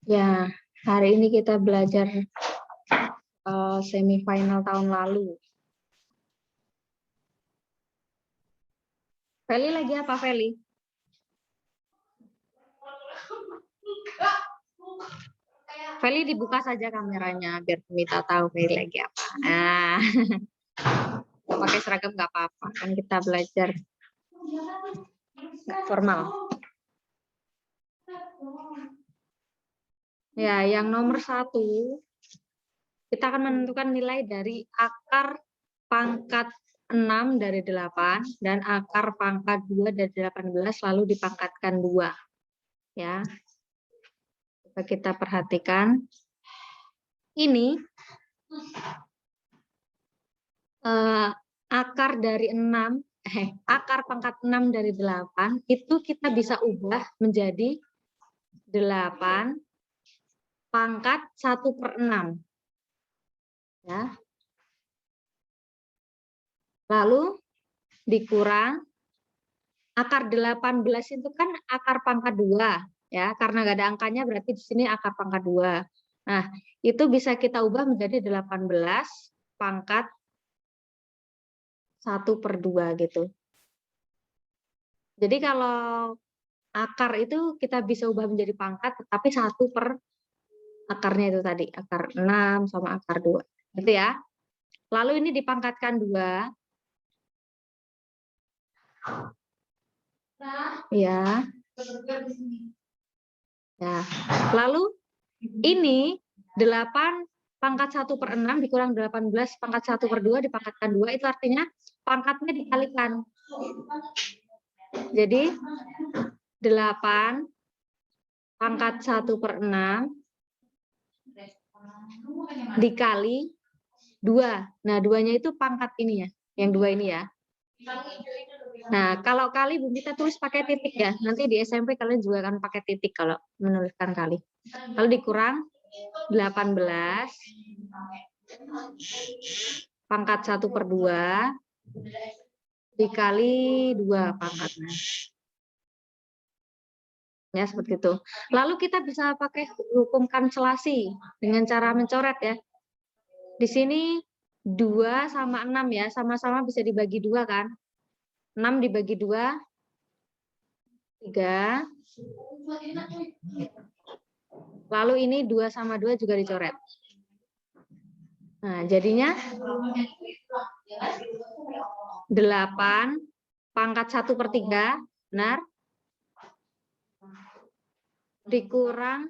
Ya, hari ini kita belajar semifinal tahun lalu. Feli lagi apa, Feli? Feli dibuka saja kameranya biar Mita tahu Feli lagi apa. Nah, pakai seragam nggak apa-apa, kan kita belajar nggak formal. Ya, yang nomor 1, kita akan menentukan nilai dari akar pangkat 6 dari 8 dan akar pangkat 2 dari 18 lalu dipangkatkan 2. Ya. Coba kita perhatikan. Ini akar dari 6, akar pangkat 6 dari 8 itu kita bisa ubah menjadi 8 pangkat 1/6. Ya. Lalu dikurang akar 18 itu kan akar pangkat 2 ya, karena nggak ada angkanya berarti di sini akar pangkat 2. Nah, itu bisa kita ubah menjadi 18 pangkat 1/2 gitu. Jadi kalau akar itu kita bisa ubah menjadi pangkat, tetapi 1 per akarnya itu tadi, akar 6 sama akar 2. Gitu ya. Lalu ini dipangkatkan 2. Ya. Ya. Lalu ini 8 pangkat 1/6 dikurang 18 pangkat 1/2 dipangkatkan 2, itu artinya pangkatnya dikalikan. Jadi 8 pangkat 1/6 dikali 2. Nah, 2-nya itu pangkat ini ya, yang 2 ini ya. Nah, kalau kali Bu Mita tulis pakai titik ya. Nanti di SMP kalian juga akan pakai titik kalau menuliskan kali. Lalu dikurang 18 pangkat 1/2 dikali 2 pangkatnya. Ya, seperti itu. Lalu kita bisa pakai hukum kanselasi dengan cara mencoret ya. Di sini 2 sama 6 ya, sama-sama bisa dibagi 2 kan. 6 dibagi 2, 3. Lalu ini 2 sama 2 juga dicoret. Nah, jadinya 8 pangkat 1/3, benar? Dikurang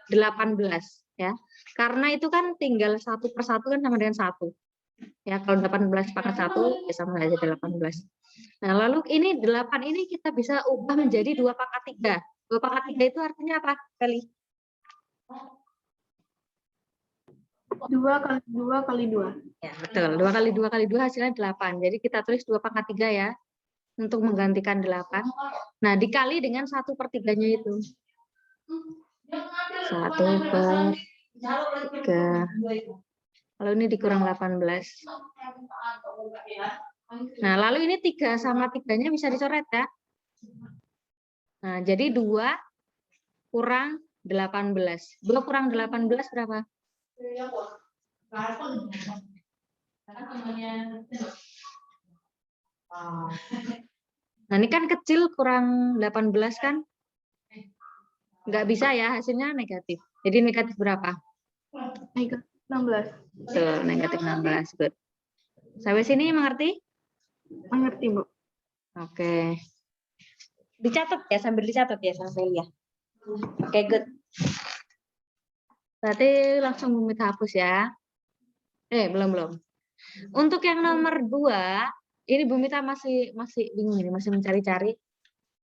18 ya. Karena itu kan tinggal 1/1 kan sama dengan 1. Ya, kalau 18 pangkat 1 ya sama aja 18. Nah, lalu ini 8 ini kita bisa ubah menjadi 2 pangkat 3. 2 pangkat 3 itu artinya apa, Feli? 2 kali 2 kali 2. Ya, betul. 2 kali 2 kali 2 hasilnya 8. Jadi kita tulis 2 pangkat 3 ya, untuk menggantikan 8. Nah, dikali dengan 1/3-nya itu. 1/3. Lalu ini dikurang 18. Nah, lalu ini 3 sama 3-nya bisa dicoret ya. Nah, jadi 2 kurang 18. 2 kurang 18 berapa? Nah, ini kan kecil, kurang 18 kan? Nggak bisa ya, hasilnya negatif. Jadi negatif berapa? Negatif 16. Betul, negatif 16. Good. Sampai sini mengerti? Mengerti, Bu. Oke. Dicatat ya, sambil dicatat ya sampai ya. Oke, good. Berarti langsung minta hapus ya. Belum. Untuk yang nomor 2, ini Bu Mita masih bingung ini, masih mencari-cari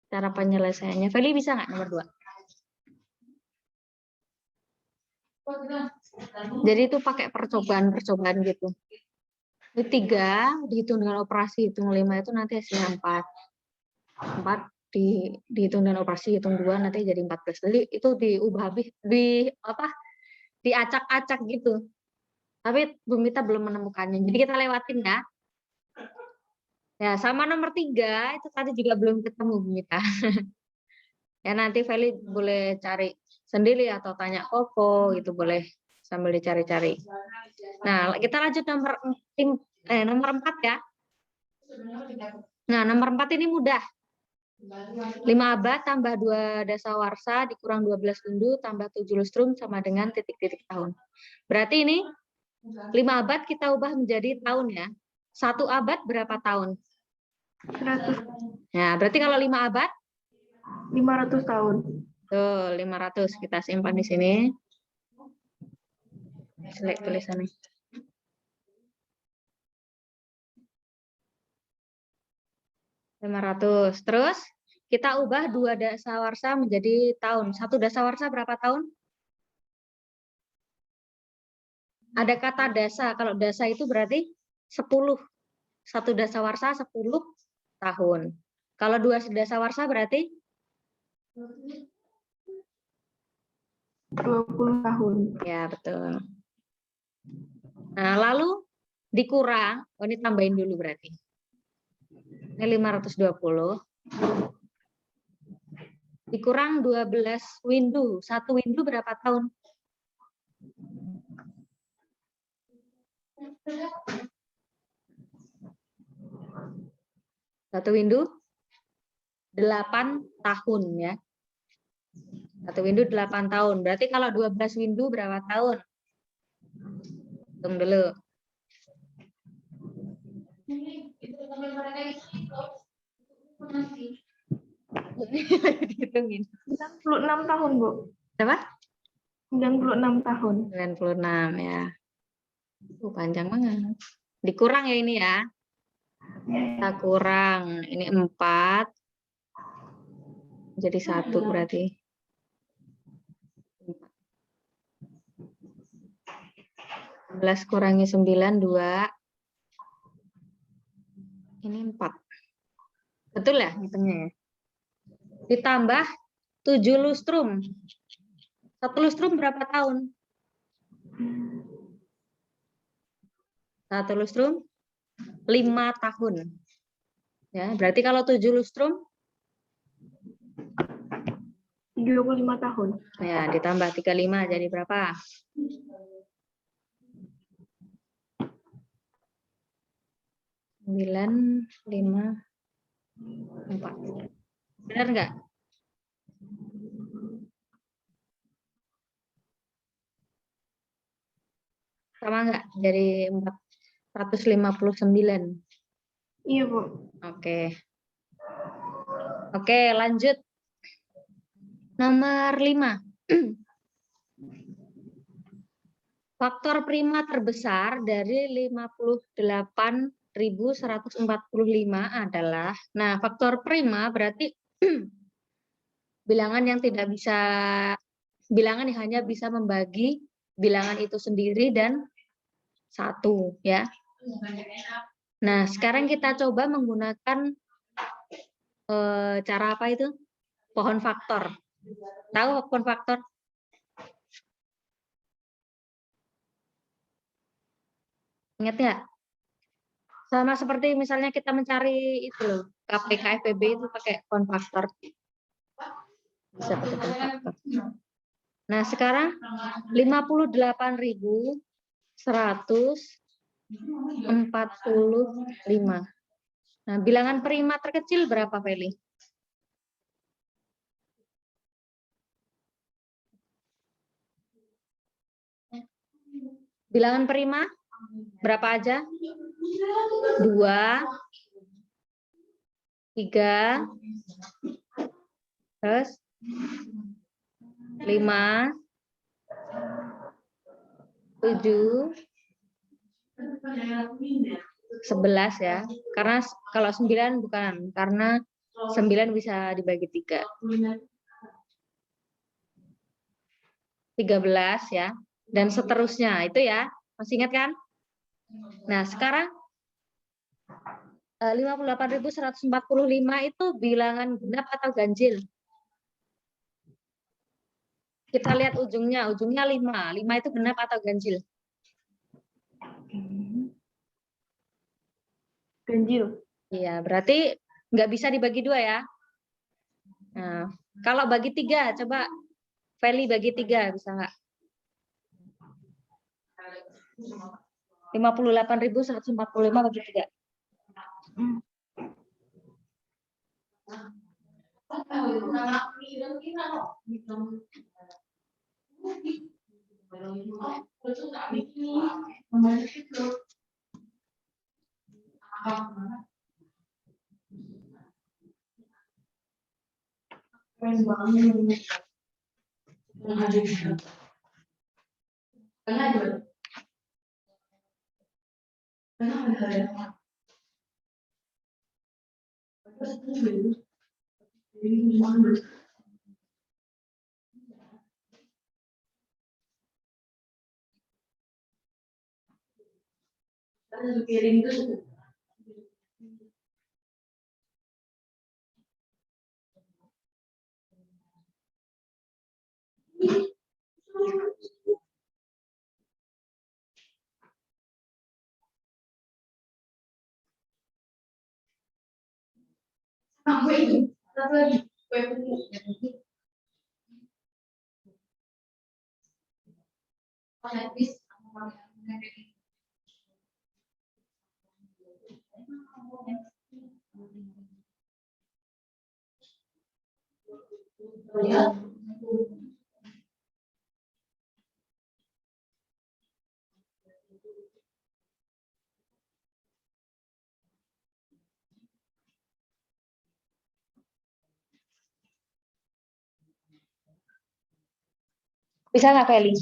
cara penyelesaiannya. Feli bisa nggak nomor 2? Jadi itu pakai percobaan gitu. Ini 3 dihitung dengan operasi, hitung 5 itu nanti hasilnya 4. 4 dihitung dengan operasi, hitung 2 nanti jadi 14. Jadi itu diubah habis, diacak-acak gitu. Tapi Bu Mita belum menemukannya. Jadi kita lewatin ya. Ya, sama nomor 3 itu tadi juga belum ketemu Bu Mita. Ya, nanti Feli boleh cari sendiri atau tanya Koko, itu boleh sambil dicari-cari. Nah, kita lanjut nomor 4 ya. Nah, nomor 4 ini mudah. 5 abad tambah 2 dasawarsa dikurang 12 windu tambah 7 lustrum sama dengan titik-titik tahun. Berarti ini 5 abad kita ubah menjadi tahun ya. 1 abad berapa tahun? 100. Nah, berarti kalau 5 abad? 500 tahun. Tuh, 500. Kita simpan di sini. Select tulisannya. Terus kita ubah 2 dasawarsa menjadi tahun. 1 dasawarsa berapa tahun? Ada kata dasa. Kalau dasa itu berarti 10. 1 dasawarsa 10 tahun. Kalau 2 dasawarsa berarti 20 tahun. ya betul. Nah, lalu dikurang, ini tambahin dulu berarti. Ini 520. Dikurang 12 windu. 1 windu berapa tahun? Satu windu 8 tahun ya. 1 windu 8 tahun. Berarti kalau 12 windu berapa tahun? Hitung dulu. Dihitungin. 96 tahun, Bu. Berapa? 96 tahun. 96 ya. Panjang banget. Dikurang ya ini ya. Kita kurang. Ini 4. Jadi 1 berarti. 11 kurangi 9, 2. Ini 4. Betul ya hitungnya ya? Ditambah 7 lustrum. 1 lustrum berapa tahun? 1 lustrum 5 tahun. Ya, berarti kalau 7 lustrum 35 tahun. ya ditambah 35 jadi berapa? 9, 5, 4. Benar nggak? Sama nggak? Dari 459. Iya, Bu. Oke. Oke, lanjut. Nomor 5. Faktor prima terbesar dari 58.145 adalah, nah faktor prima berarti bilangan yang tidak bisa, bilangan yang hanya bisa membagi bilangan itu sendiri dan 1 ya. Nah sekarang kita coba menggunakan cara apa itu? Pohon faktor. Tahu pohon faktor? Ingat nggak? Sama seperti misalnya kita mencari itu loh, KPK FPB itu pakai pohon faktor. Bisa pakai pohon faktor. Nah, sekarang 58.145. Nah, bilangan prima terkecil berapa, Feli? Bilangan prima berapa aja? 2, 3, terus 5, 7, 11 ya. Karena kalau 9 bukan, karena 9 bisa dibagi 3. 13 ya. Dan seterusnya, itu ya. Masih ingat kan? Nah, sekarang 58.145 itu bilangan genap atau ganjil? Kita lihat ujungnya 5. 5 itu genap atau ganjil? Ganjil. Iya, berarti nggak bisa dibagi 2 ya. Nah, kalau bagi 3, coba Feli bagi 3 bisa nggak? 58.145 bagi 3. Bisa nggak Feli?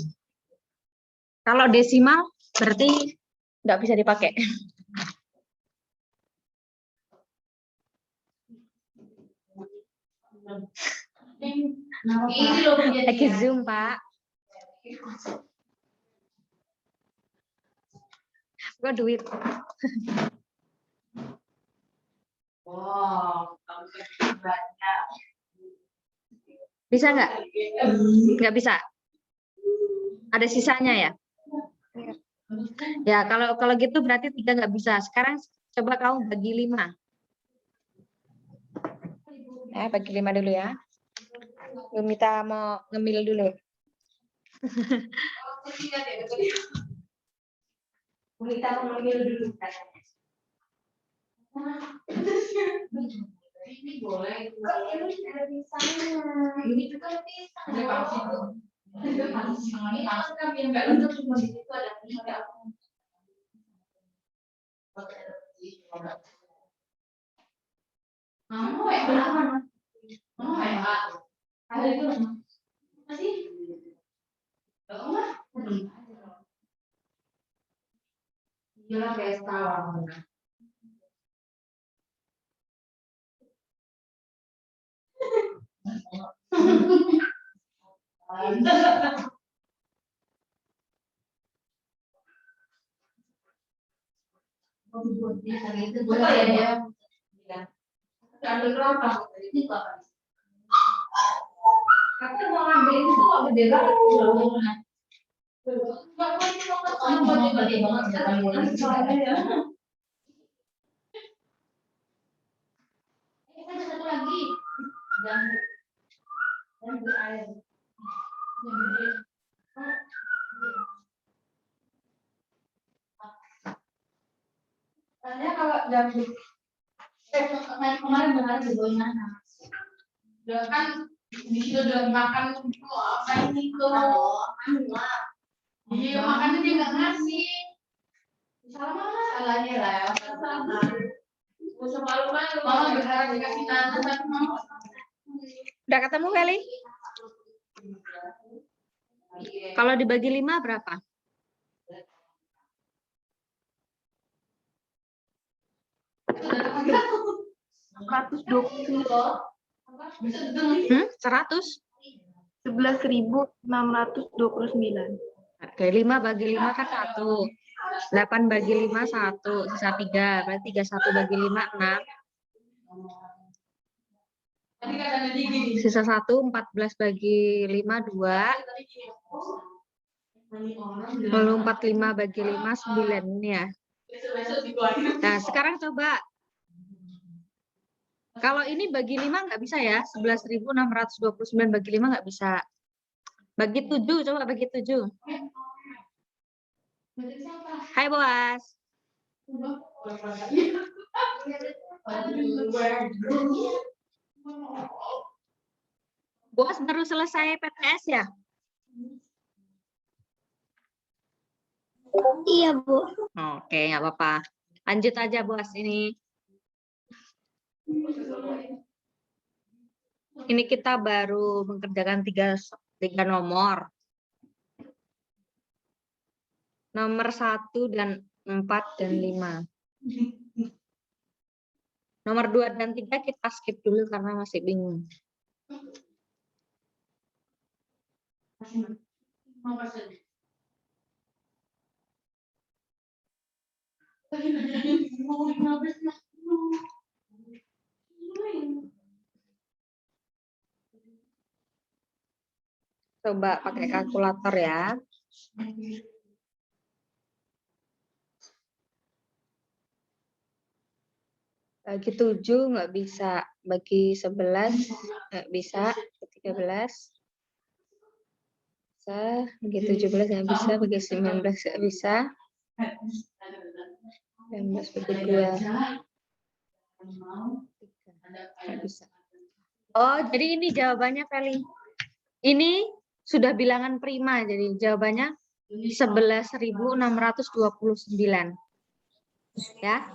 Kalau desimal berarti nggak bisa dipakai. Lagi Zoom, Pak. Gua duit. Bisa nggak? Nggak bisa. Ada sisanya ya? Ya, kalau gitu berarti 3 nggak bisa. Sekarang coba kamu bagi 5. Bagi 5 dulu ya. Mita mau ngemil dulu. Mita mau ngemil dulu. Ini boleh. Ini ada pisangnya. Ini juga pisang. Ini kan yang nggak untuk cuma di situ ada pisang. Mau ya mana? Mau ya? Ada itu masih? Enggak mah? Gila kayak setahun. Itu boleh ya. Ada berapa? Ini berapa? Tapi mau ngambil itu kok gede banget. Satu lagi. Dan air. Soalnya kalau jambu kemarin benar di mana? Udah kan di situ udah makan apa ini tuh? Iya makannya dia nggak ngasih. Salahnya lah. Usah malu-malu. Mama berharap dikasih tante tapi mama. Udah ketemu kali? Kalau dibagi 5 berapa? Hmm? 100? 11.629. Oke, 5 bagi 5 kan 1. 8 bagi 5 1, sisa 3. Berarti 31 bagi 5 6. Sisa 1, 14 bagi 5 2. Lalu 45 bagi 5 9 ya. Nah, sekarang coba kalau ini bagi 5 nggak bisa ya. 11.629 bagi 5 nggak bisa. Bagi 7, coba bagi 7. Hai Boas. Boas baru selesai PTS ya? Iya, Bu. Oke, nggak apa-apa. Lanjut aja Boas ini. Ini kita baru mengerjakan tiga nomor. Nomor 1 dan 4 dan 5. Nomor 2 dan 3 kita skip dulu karena masih bingung. Coba pakai kalkulator ya. Bagi 7 nggak bisa, bagi 11 nggak bisa, 13 bisa, bagi 17 nggak bisa, bagi 19 nggak bisa, 19 bagi 2 nggak bisa. Oh, jadi ini jawabannya Feli. Ini sudah bilangan prima, jadi jawabannya 11.629. Ya.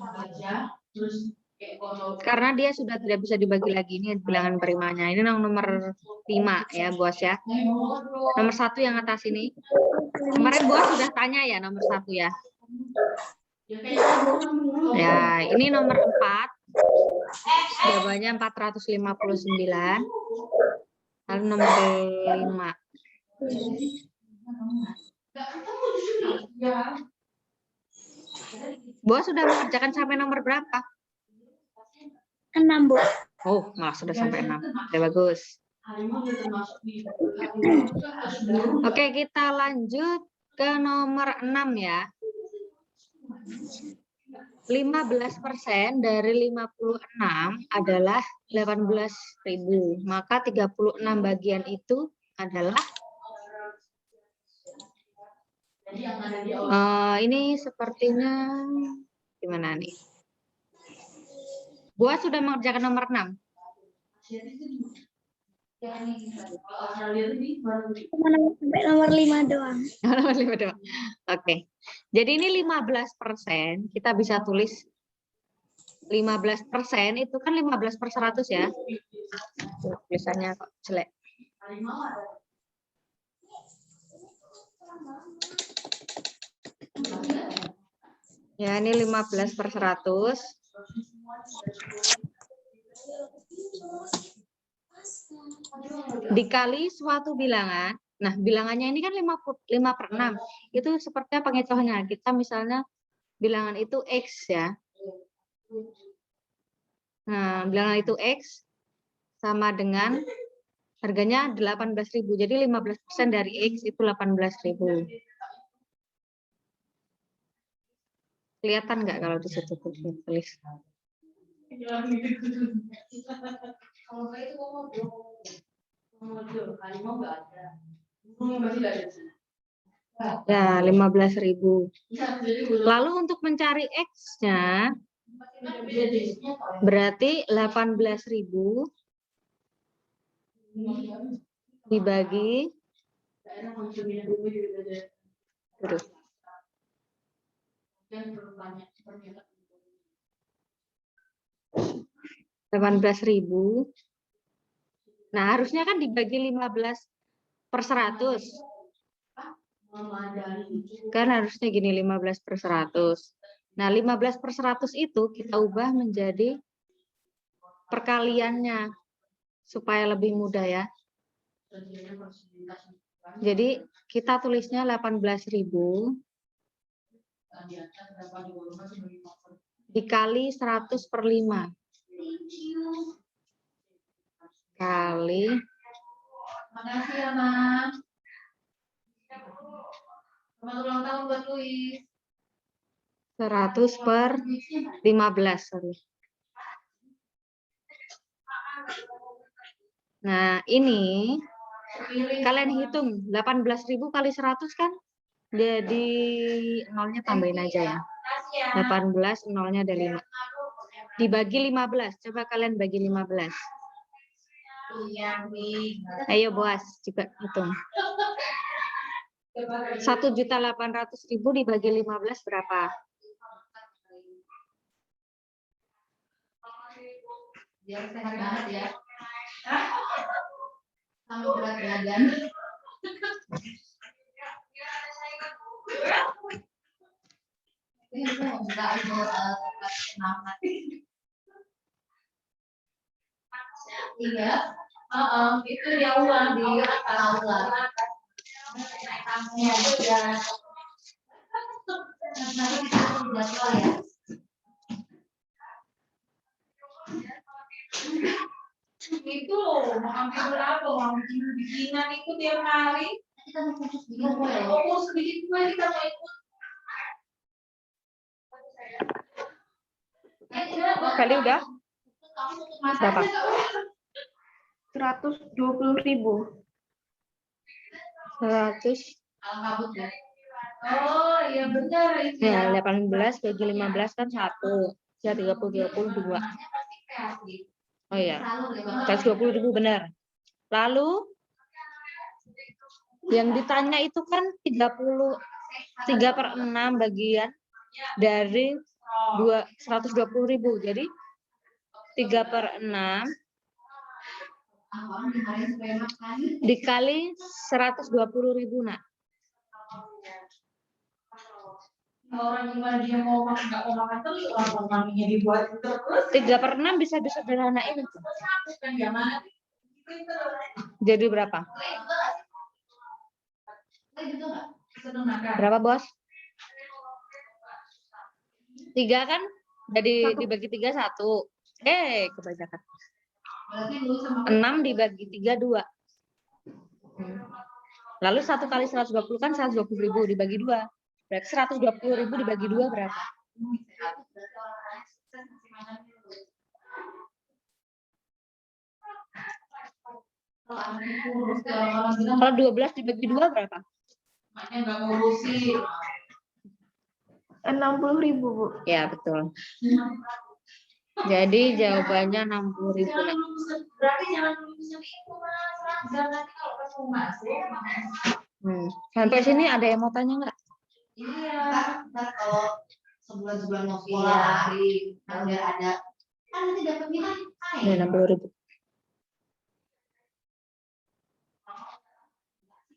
Karena dia sudah tidak bisa dibagi lagi, ini bilangan primanya. Ini nomor 5 ya, Bos ya. Nomor 1 yang atas ini. Kemarin Bos sudah tanya ya nomor 1 ya. Ya, ini nomor 4. Jawabannya 459. Lalu nomor 5. Bos sudah mengerjakan sampai nomor berapa? 6, Bu. Oh, malah sudah sampai 6. Oke, bagus. Oke, kita lanjut ke nomor 6 ya. 15% dari 56 adalah 18.000. Maka 36 bagian itu adalah ini sepertinya gimana nih? Buat sudah mengerjakan nomor 6. Sampai nomor 5 doang. Nomor 5 doang. Oke. Jadi ini 15%, kita bisa tulis 15% itu kan 15/100 ya. Tulisannya kok jelek. Ya, ini 15/100. Dikali suatu bilangan. Nah, bilangannya ini kan 5/6. Itu seperti apa penghitungannya? Kita misalnya bilangan itu X ya. Nah, bilangan itu X sama dengan harganya 18.000. Jadi 15% dari X itu 18.000. Kelihatan nggak kalau di situ tulis? Ya, 15.000. Lalu untuk mencari X-nya, berarti 18.000 dibagi 18.000. Nah, harusnya kan dibagi 15/100. Kan harusnya gini, 15/100. Nah, 15/100 itu kita ubah menjadi perkaliannya supaya lebih mudah ya. Jadi kita tulisnya 18.000 dikali 100/5 kali. Makasih ya, Mas. Selamat ulang tahun buat Luis. 100/15. Sorry. Nah, ini Kalian hitung 18.000 kali 100 kan? Jadi nolnya tambahin aja ya. 18, nolnya ada 5. Dibagi 15. Coba kalian bagi 15. Ayo Boas juga hitung. 1.800.000 dibagi 15 berapa? Biar sehat banget ya. Sama berat badan. Itu enggak itu semangat. Iya. Itu dia ulang di aula. Tamunya juga. Nanti kita jadwal ya. Itu loh, mau ambil berapa? Mau bikinan itu tiap hari. Kita mau khusus bikin kue. Oh, khusus bikin kue kita mau ikut. Kali udah? Berapa? 120.000. 100. Kabut ya. Oh, iya benar itu Ya, ya. 18 bagi 15 kan 1. Ya 30, 2. Oh iya. 120.000 benar. Lalu yang ditanya itu kan 3/6 bagian dari 120.000. Jadi 3/6 dikali 120.000 nak. Orang gimana dia mau makan, nggak mau makan terus, orang maminya dibuat terus. 3/6 bisa disederhanain. Jadi berapa? Berapa bos? 3 kan? Jadi dibagi 3 1. Kebanyakan. 6 dibagi 3 2. Lalu 1 kali 120 kan 120.000 dibagi 2. Berarti 120.000 dibagi 2 berapa? Kalau 12 dibagi 2 berapa? Makanya nggak ngurusin. 60.000, Bu. Ya, betul. Jadi jawabannya 60.000. Berarti jangan pesen itu, Mas. Jangan nanti kalau pas mau masuk. Sampai sini ada yang mau tanya nggak? Iya. Ntar kalau sebulan mau sekolah hari, kalau nggak ada, kan nanti dapatnya kan Ya, 60.000.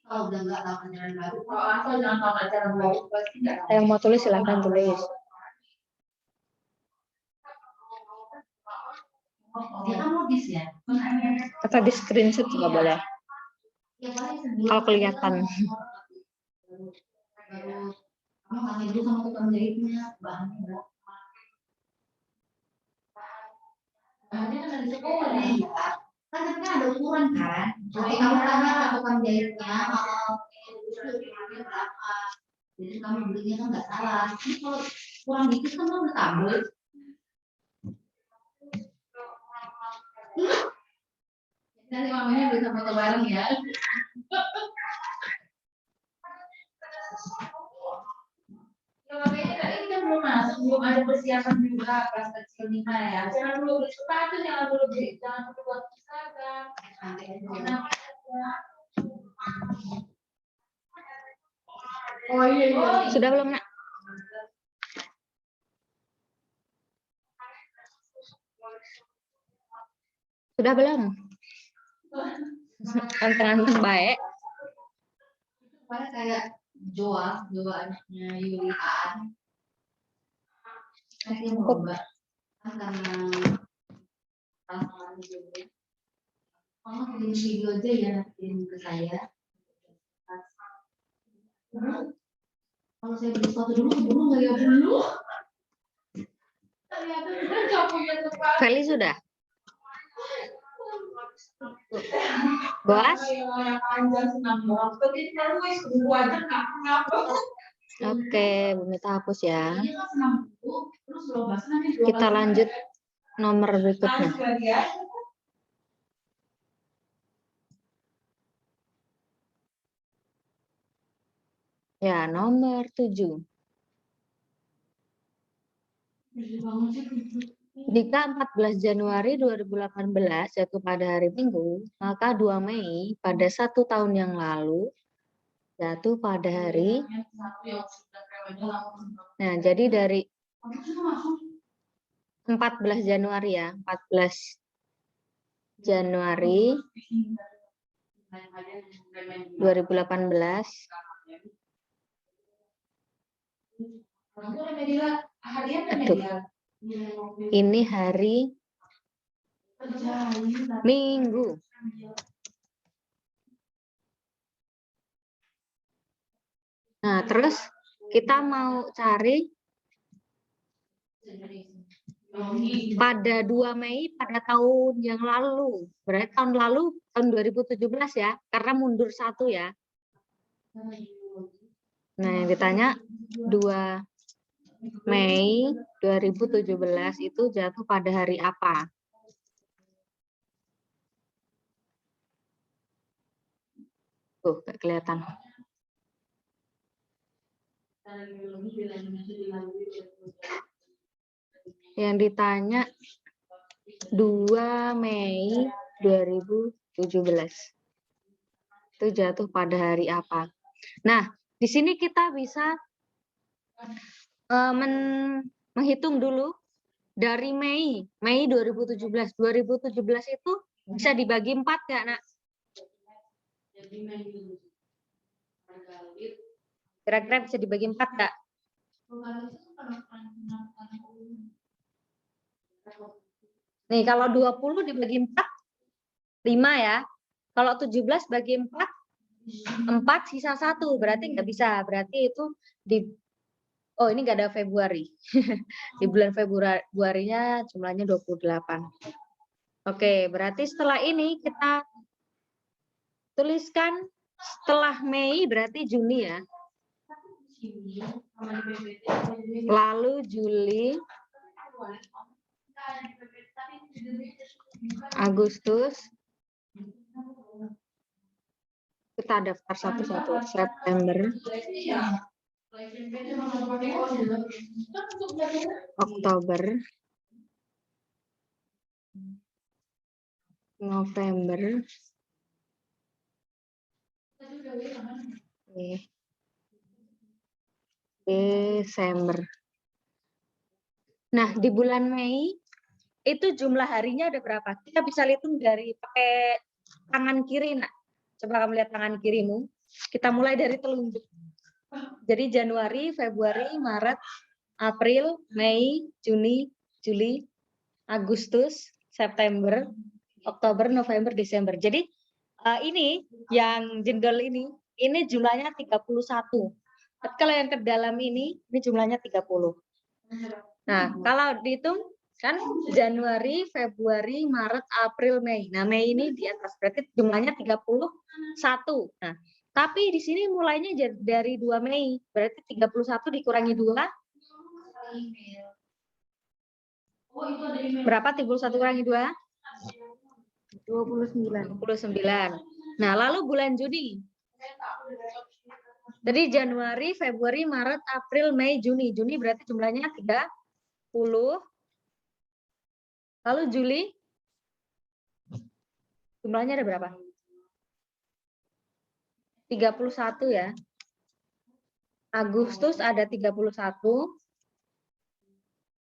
Kalau udah nggak tahu ajaran baru, kalau asal jangan tahu ajaran baru pasti nggak. Yang mau tulis silahkan tulis. Dia kan modis ya. Atau di screenshot juga boleh. Kalau kelihatan. Kamu tanya dulu sama tukang jahitnya, bahannya berapa? Bahannya kan dari sekolah ya. Kan ada ukuran kan. Nanti kamu tanya ke tukang jahitnya, berapa? Jadi kamu belinya kan nggak salah. Ini kalau kurang dikit kan kamu tambah. Nanti mamanya bisa foto bareng ya. Ya makanya kan ini kan belum masuk, belum ada persiapan juga pas kecil Nina ya. Jangan dulu beli sepatu, jangan dulu buat seragam. Oh iya, iya. Sudah belum nak? Sudah belum? Anteng-anteng baik. Pada kayak Joa anaknya Yulian. Saya mau mbak, kan karena tantangan juga. Mama kirim video aja ya, kirim ke saya. Kalau saya beli sepatu dulu nggak ya dulu. Ternyata kita nggak punya tempat. Kali sudah? Boas? Oke, Bu Mita hapus ya. Kita lanjut nomor berikutnya. Ya, nomor 7. Jika 14 Januari 2018 jatuh pada hari Minggu, maka 2 Mei pada 1 tahun yang lalu jatuh pada hari. Nah, jadi dari 14 Januari ya, 14 Januari 2018. Aduh, ini hari Minggu. Nah, terus kita mau cari pada 2 Mei pada tahun yang lalu. Berarti tahun lalu tahun 2017 ya, karena mundur 1 ya. Nah, yang ditanya 2 Mei 2017 itu jatuh pada hari apa? Tuh, nggak kelihatan. Yang ditanya 2 Mei 2017. Itu jatuh pada hari apa? Nah, di sini kita bisa menghitung dulu dari Mei 2017. 2017 itu bisa dibagi 4 nggak, Nak? Kira-kira bisa dibagi 4 nggak? Nih, kalau 20 dibagi 4, 5 ya. Kalau 17 bagi 4, 4 sisa 1. Berarti nggak bisa. Berarti itu di... Oh, ini nggak ada Februari. Di bulan Februarinya jumlahnya 28. Oke, berarti setelah ini kita tuliskan setelah Mei berarti Juni ya. Lalu Juli, Agustus, kita daftar satu-satu. September, Oktober, November, Desember. Nah, di bulan Mei itu jumlah harinya ada berapa? Kita bisa hitung dari pakai tangan kiri, Nak. Coba kamu lihat tangan kirimu. Kita mulai dari telunjuk. Jadi Januari, Februari, Maret, April, Mei, Juni, Juli, Agustus, September, Oktober, November, Desember. Jadi ini yang jendol ini jumlahnya 31. Tapi kalau yang ke dalam ini jumlahnya 30. Nah, kalau dihitung kan Januari, Februari, Maret, April, Mei. Nah, Mei ini di atas berarti jumlahnya 31. Nah, tapi di sini mulainya dari 2 Mei. Berarti 31 dikurangi 2. Berapa 31 kurangi 2? 29. Nah, lalu bulan Juni. Jadi Januari, Februari, Maret, April, Mei, Juni. Juni berarti jumlahnya 30. Lalu Juli. Jumlahnya ada berapa? 31 ya. Agustus ada 31.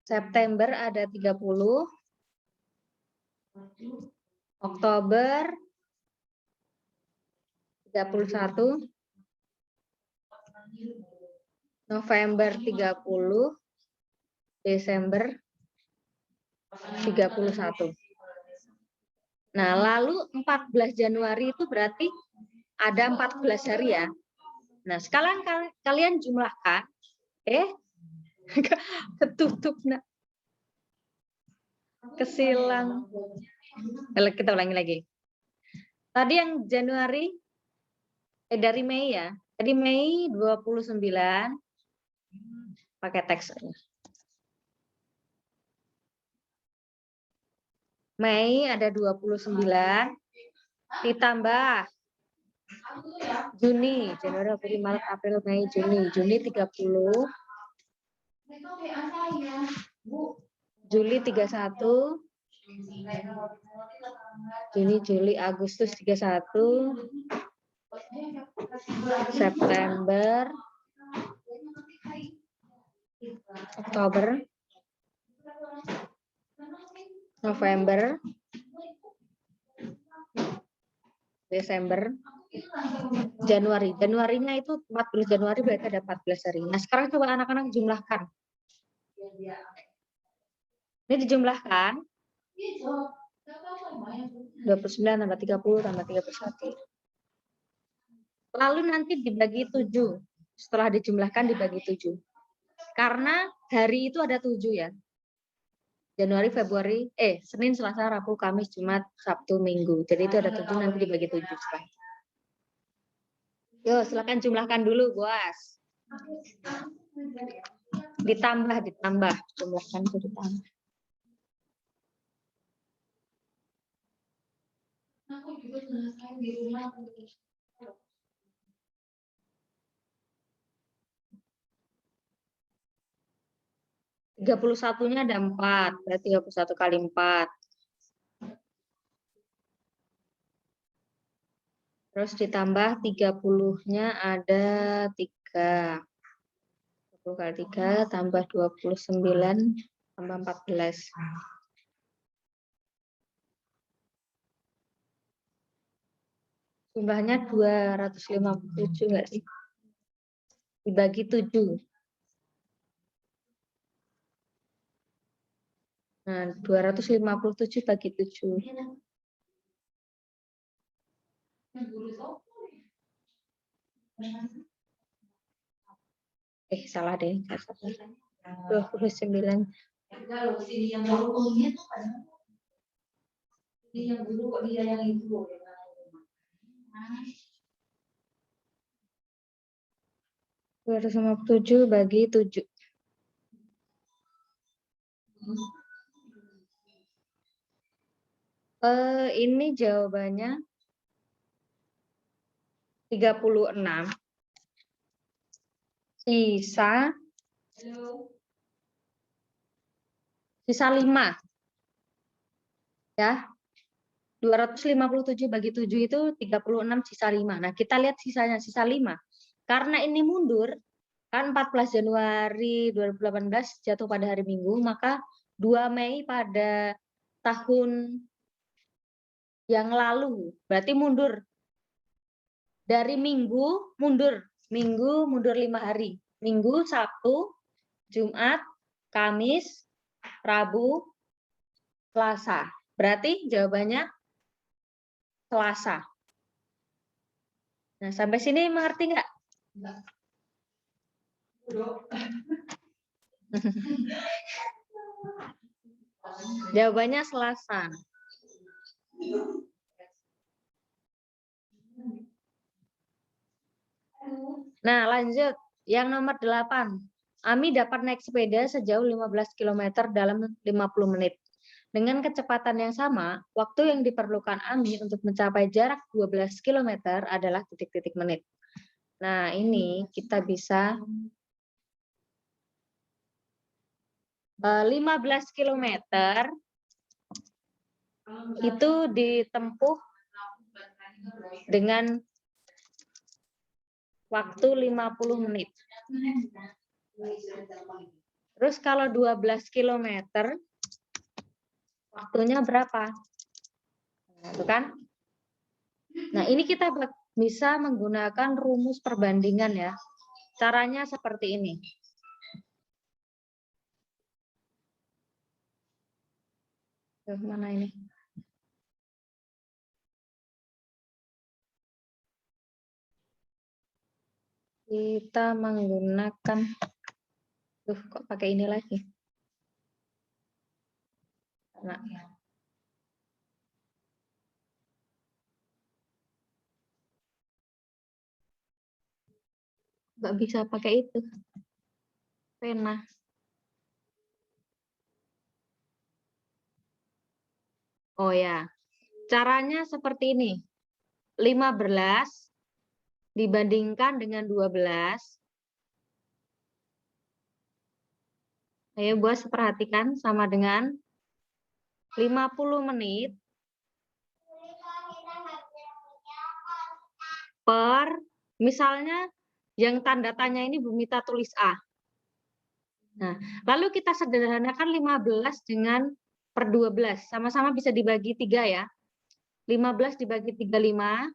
September ada 30. Oktober 31. November 30. Desember 31. Nah, lalu 14 Januari itu berarti ada 14 hari ya. Nah, sekarang kalian jumlahkan. Ketutup, Nak. Kesilang. Kita ulangi lagi. Tadi yang Januari, dari Mei ya. Tadi Mei 29. Pakai teks. Mei ada 29. Ditambah Juni, Januari, Februari, Maret, April, Mei, Juni. Juni 30, Juli 31, Juni, Juli, Agustus 31, September, Oktober, November, Desember, Januari. Januarinya itu 14 Januari berarti ada 14 hari. Nah, sekarang coba anak-anak jumlahkan. Ini dijumlahkan. 29 tambah 30 tambah 31. Lalu nanti dibagi 7. Setelah dijumlahkan dibagi 7. Karena hari itu ada 7 ya. Januari, Februari, Senin, Selasa, Rabu, Kamis, Jumat, Sabtu, Minggu. Jadi itu ada 7 nanti dibagi 7 setelah. Yo, silakan jumlahkan dulu, Boas. Ditambah, jumlahkan itu ditambah. Aku juga selesai di rumah. 31-nya ada 4, berarti 31 kali 4. Terus ditambah 30-nya ada 3. 30 kali 3 tambah 29 tambah 14. Jumlahnya 257 enggak sih? Dibagi 7. Nah, 257 bagi 7. Salah deh. 29. Kalau sini yang baru punya tuh kan. Ini yang dulu kok dia yang itu. 257 bagi 7. Ini jawabannya 36. Sisa 5. Ya. 257 bagi 7 itu 36 sisa 5. Nah, kita lihat sisanya, sisa 5. Karena ini mundur, kan 14 Januari 2018 jatuh pada hari Minggu, maka 2 Mei pada tahun yang lalu, berarti mundur. Dari Minggu mundur 5 hari. Minggu, Sabtu, Jumat, Kamis, Rabu, Selasa. Berarti jawabannya Selasa. Nah, sampai sini mengerti nggak? Jawabannya Selasa. Nah, lanjut. Yang nomor 8. Ami dapat naik sepeda sejauh 15 km dalam 50 menit. Dengan kecepatan yang sama, waktu yang diperlukan Ami untuk mencapai jarak 12 km adalah titik-titik menit. Nah, ini kita bisa 15 km itu ditempuh dengan waktu 50 menit. Terus kalau 12 km waktunya berapa? Nah, itu kan? Nah, ini kita bisa menggunakan rumus perbandingan ya. Caranya seperti ini. Mana ini? Kita menggunakan, kok pakai ini lagi? Nah, nggak bisa pakai itu. Pena. Oh ya, caranya seperti ini. 15 dibandingkan dengan 12. Ayo buat perhatikan sama dengan 50 menit per, misalnya yang tanda tanya ini Bu Mita tulis A. Nah, lalu kita sederhanakan 15 dengan per 12. Sama-sama bisa dibagi 3 ya. 15 dibagi 3, 5.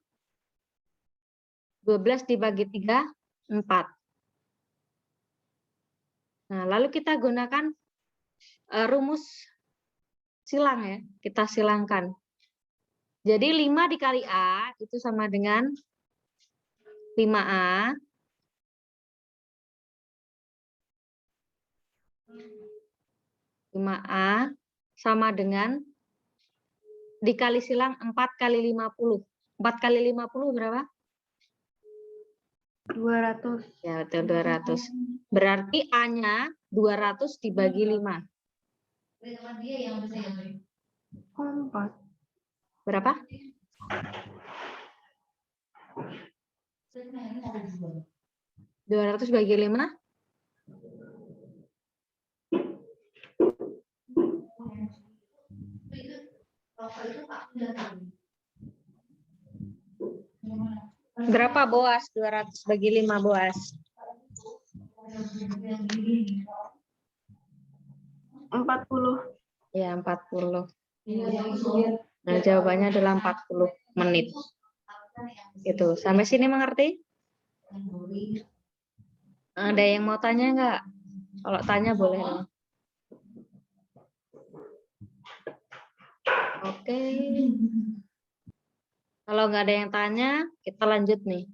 12 dibagi 3, 4. Nah, lalu kita gunakan rumus silang ya. Kita silangkan. Jadi 5 dikali A itu sama dengan 5A. 5A sama dengan dikali silang 4 kali 50. 4 kali 50 berapa? 200. Ya, betul 200. Berarti A-nya 200 dibagi 5. Oh, 4. Berapa? 200 bagi 5? Berapa Boas? 200 bagi 5 Boas. 40. Ya, 40. Nah, jawabannya adalah 40 menit. Itu. Sampai sini mengerti? Ada yang mau tanya nggak? Kalau tanya boleh. Oke. Kalau nggak ada yang tanya, kita lanjut nih.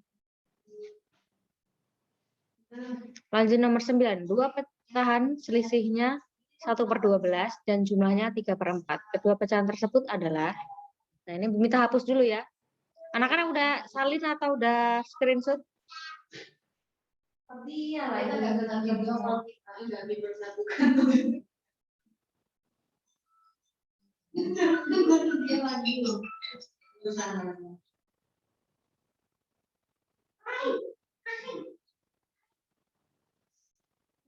Lanjut nomor 9. Dua pecahan selisihnya 1/12 dan jumlahnya 3/4. Kedua pecahan tersebut adalah, nah ini Bumi kita hapus dulu ya. Anak-anak udah salin atau udah screenshot? Iya lah, itu nggak dipersatukan. Dia lagi loh.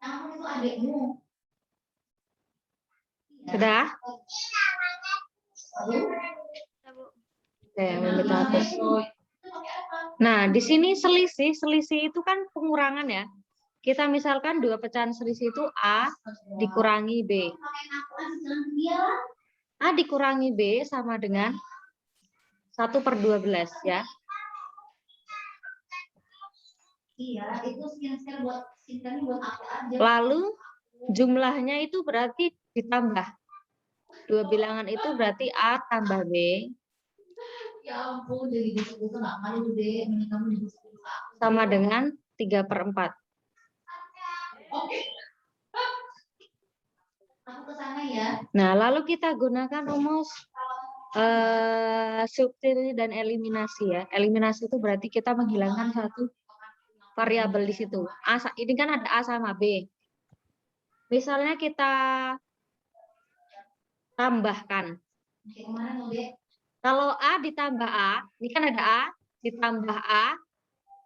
Kamu itu adikmu. Sudah? Oke, Bumi kita hapus. Nah, di sini selisih itu kan pengurangan ya. Kita misalkan dua pecahan selisih itu A dikurangi B. A dikurangi B sama dengan 1/12 ya. Iya, itu sekian buat aku aja. Lalu jumlahnya itu berarti ditambah. Dua bilangan itu berarti A tambah B. Ya ampun, jadi disebut nggak malu deh. Ini kamu disebut Sama dengan 3/4. Oke. Aku ke sana ya. Nah, lalu kita gunakan rumus substitusi dan eliminasi ya. Eliminasi itu berarti kita menghilangkan satu variabel di situ. Ini kan ada A sama B. Misalnya kita tambahkan. Kalau A ditambah A, ini kan ada A, ditambah A,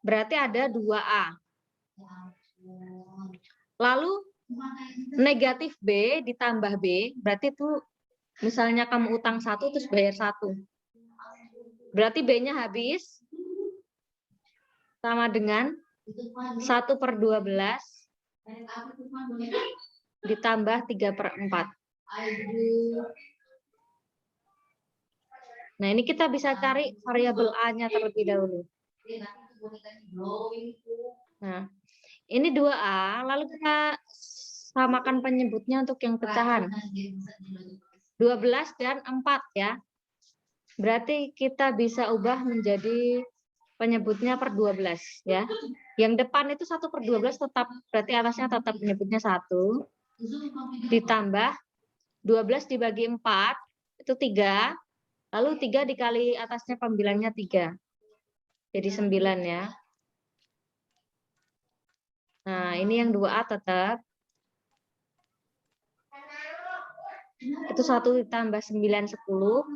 berarti ada 2A. Lalu negatif B ditambah B, berarti itu misalnya kamu utang 1 terus bayar 1. Berarti B-nya habis sama dengan 1/12 ditambah 3/4. Nah, ini kita bisa cari variabel A-nya terlebih dahulu. Nah, ini 2A, lalu kita samakan penyebutnya untuk yang pecahan. 12 dan 4 ya. Berarti kita bisa ubah menjadi penyebutnya per 12 ya. Yang depan itu 1/12 tetap, berarti atasnya tetap penyebutnya 1. Ditambah 12 dibagi 4 itu 3. Lalu 3 dikali atasnya pembilangnya 3. Jadi 9 ya. Nah, ini yang 2A tetap. Itu 1 ditambah 9, 10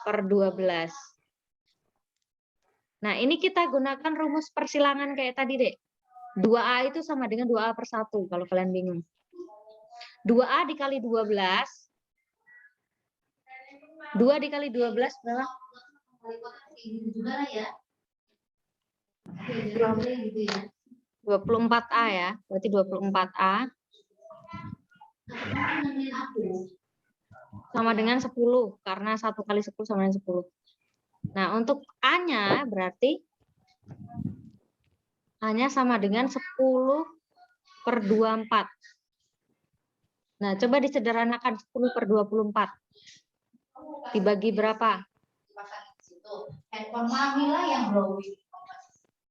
per 12. Nah, ini kita gunakan rumus persilangan kayak tadi, Dek. 2A itu sama dengan 2A per 1, kalau kalian bingung. 2A dikali 12. 2 dikali 12 berapa? Gitu juga lah ya. 24A ya. Berarti 24A sama dengan 10. Karena 1 kali 10 sama dengan 10. Nah, untuk A-nya berarti A-nya sama dengan 10 per 24. Nah, coba disederhanakan 10 per 24. Dibagi berapa? Handphone mami lah yang blowing.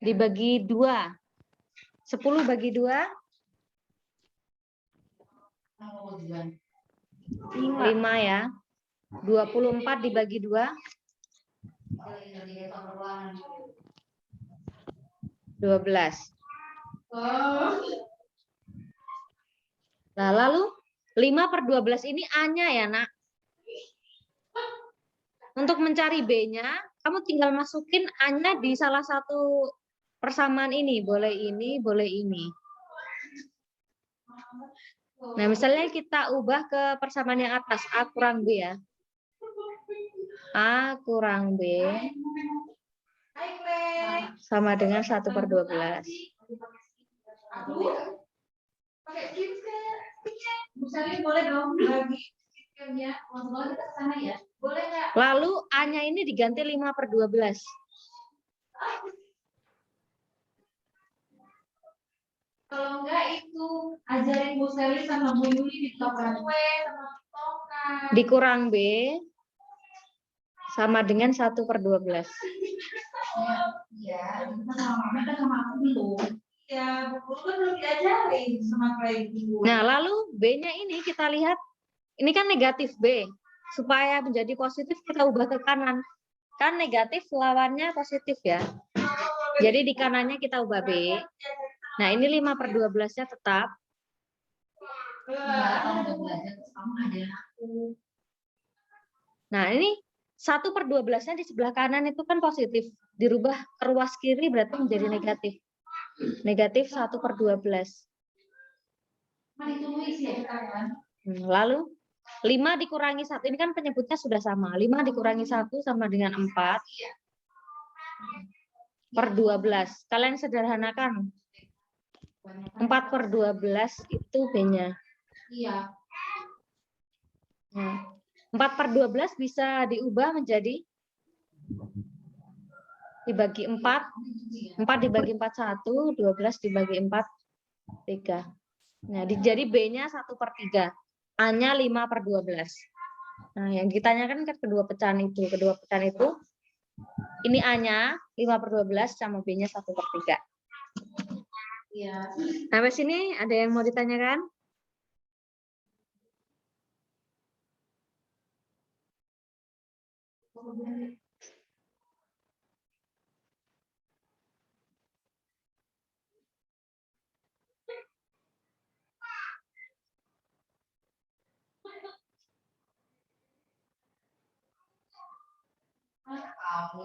Dibagi 2. 10 bagi 2. 5 ya. 24 dibagi 2. 12. Nah, lalu 5 per 12 ini A-nya ya, Nak. Untuk mencari B-nya, kamu tinggal masukin A-nya di salah satu persamaan ini. Boleh ini, boleh ini. Nah, misalnya kita ubah ke persamaan yang atas, A kurang B ya. A kurang B sama dengan 1 per 12. Pakai chips kayak misalnya boleh dong bagi chipsnya ngobrol kita ke sana ya, boleh nggak? Lalu A-nya ini diganti 5 per 12. Kalau enggak itu ajarin Bu Seli sama Bu Yuli di toko kue sama toka. Dikurang B sama dengan 1 per 12. Iya, kita sama Mama kan sama aku belum. Ya, Bu kan belum diajarin sama kayak gitu. Nah, lalu B-nya ini kita lihat, ini kan negatif B. Supaya menjadi positif kita ubah ke kanan. Kan negatif lawannya positif ya. Jadi di kanannya kita ubah B. Nah, ini 5 per 12-nya tetap. Nah, ini 1 per 12-nya di sebelah kanan itu kan positif. Dirubah ke ruas kiri berarti menjadi negatif. Negatif 1 per 12. Lalu 5 dikurangi 1. Ini kan penyebutnya sudah sama. 5 dikurangi 1 sama dengan 4 per 12. Kalian sederhanakan. 4 per 12 itu B-nya. Iya. Nah, 4 per 12 bisa diubah menjadi dibagi 4. 4 dibagi 4, 1. 12 dibagi 4, 3. Nah, jadi B-nya 1 per 3. A-nya 5 per 12. Nah, yang ditanyakan ke kedua pecahan itu. Kedua pecahan itu, ini A-nya 5 per 12 sama B-nya 1 per 3. Iya. Sampai sini ada yang mau ditanyakan? Kamu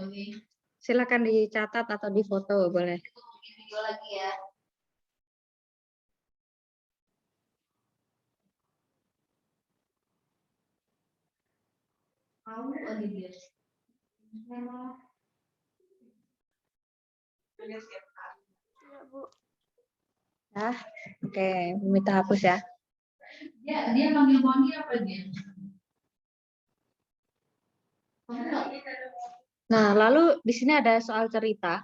nih. Silakan dicatat atau difoto boleh. Bikin video lagi ya. Kamu lagi dia. Nah, oke, minta hapus ya. Dia manggil apa dia? Nah, lalu di sini ada soal cerita.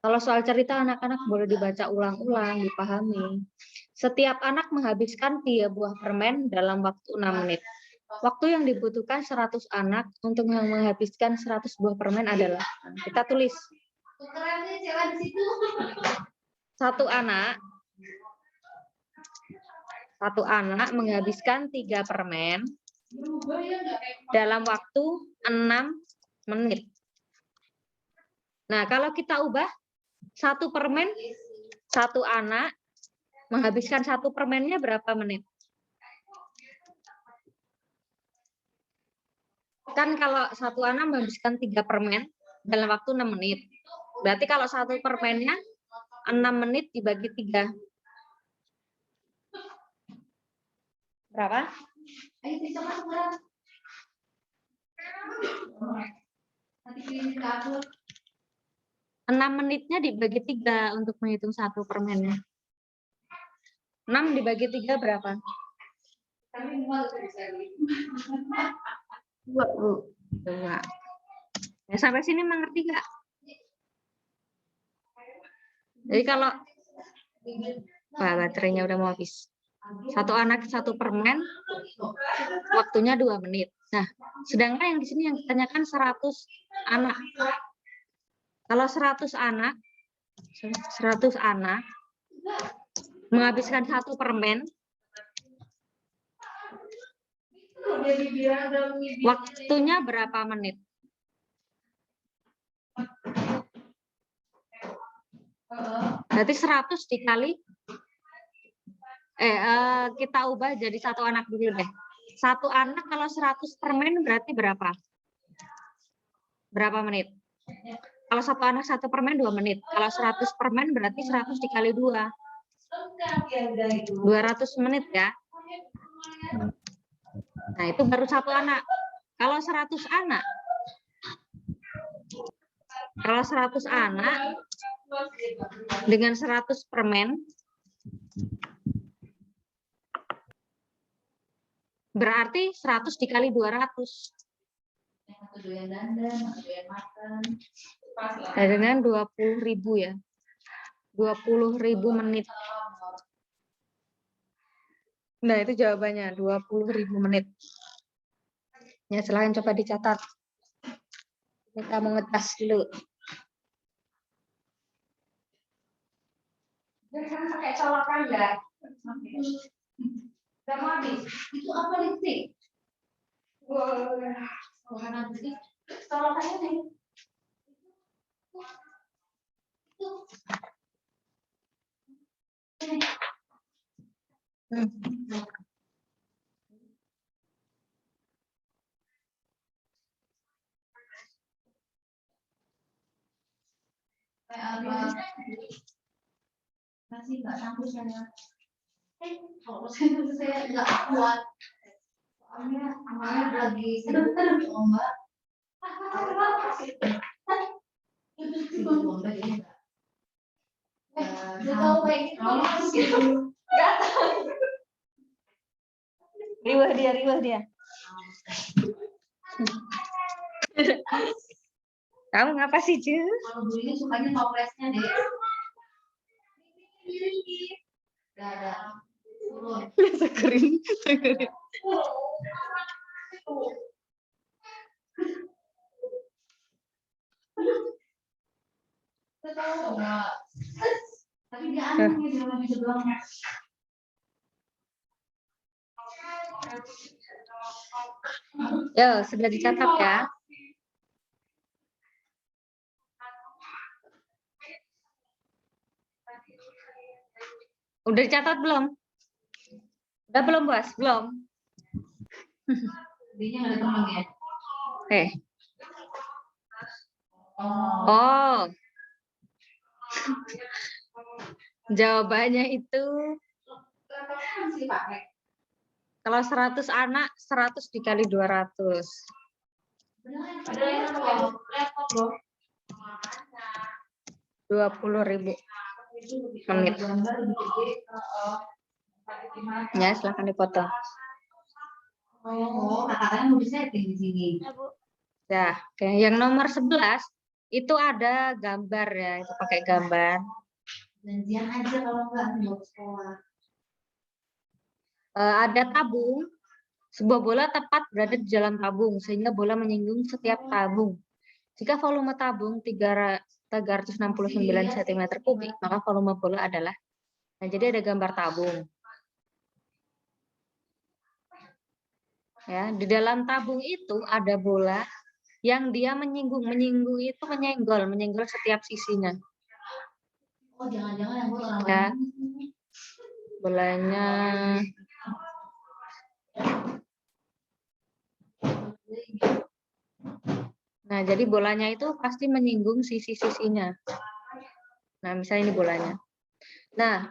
Kalau soal cerita anak-anak boleh dibaca ulang-ulang, dipahami. Setiap anak menghabiskan 3 buah permen dalam waktu 6 menit. Waktu yang dibutuhkan 100 anak untuk menghabiskan 100 buah permen adalah, kita tulis. Tukeran nih cewek di situ. Satu anak menghabiskan 3 permen dalam waktu 6 menit. Nah, kalau kita ubah 1 permen, 1 anak menghabiskan 1 permennya berapa menit? Kan kalau 1 anak menghabiskan 3 permen dalam waktu 6 menit. Berarti kalau satu permennya 6 menit dibagi 3. Berapa? Ayo kita masuk. Nanti kirim ke aku. 6 menitnya dibagi 3 untuk menghitung satu permennya. 6 dibagi 3 berapa? Kami mau bisa. 2, Bu. 2. Ya, sampai sini mengerti nggak? Jadi kalau baterainya udah mau habis. Satu anak satu permen, waktunya 2 menit. Nah, sedangkan yang di sini yang ditanyakan 100 anak. Kalau 100 anak menghabiskan satu permen, waktunya berapa menit? Berarti 100 dikali kita ubah jadi satu anak dulu deh. Satu anak kalau 100 permen berarti berapa? Berapa menit? Kalau satu anak satu permen 2 menit. Kalau 100 permen berarti 100 dikali 2. 200 menit ya. Nah, itu baru satu anak. Kalau 100 anak. Kalau 100 anak dengan 100 permen berarti 100 dikali 200. Dengan 20.000 ya. 20.000 menit. Nah, itu jawabannya 20.000 menit. Ya, silahkan coba dicatat. Kita mau ngetes dulu. Jangan pakai colokan ya. Udah mau habis. Itu apa lipstick? Warna lipstick. Colokannya nih. Masih nggak sanggup saya. Kalau saya nggak kuat. Soalnya lagi sedang lomba. Riwah dia. Kamu ngapa sih, Ju? Kalau Bu ini sukanya toplesnya deh. Gak ada. Turun. Sekerin. Tapi dia aneh nih di rumah sebelumnya. Yo, sudah dicatat ya. Udah dicatat belum? Udah belum, Bos? Belum. Dia nggak ada temannya. Oh. Jawabannya itu kalau 100 anak 100 dikali 200. 20.000 menit. Ya, silahkan dipotong. Oh, kakaknya mau disetting di sini. Ya, oke. Yang nomor 11 itu ada gambar ya, itu pakai gambar. Janjian aja kalau nggak mau sekolah. Ada tabung. Sebuah bola tepat berada di dalam tabung sehingga bola menyinggung setiap tabung. Jika volume tabung 369 cm3, maka volume bola adalah. Nah, jadi ada gambar tabung. Ya, di dalam tabung itu ada bola yang dia menyinggung itu menyenggol setiap sisinya. Oh, jangan-jangan yang buat orang Ya. lain. Bolanya Nah, jadi bolanya itu pasti menyinggung sisi-sisinya. Nah, misalnya ini bolanya. Nah,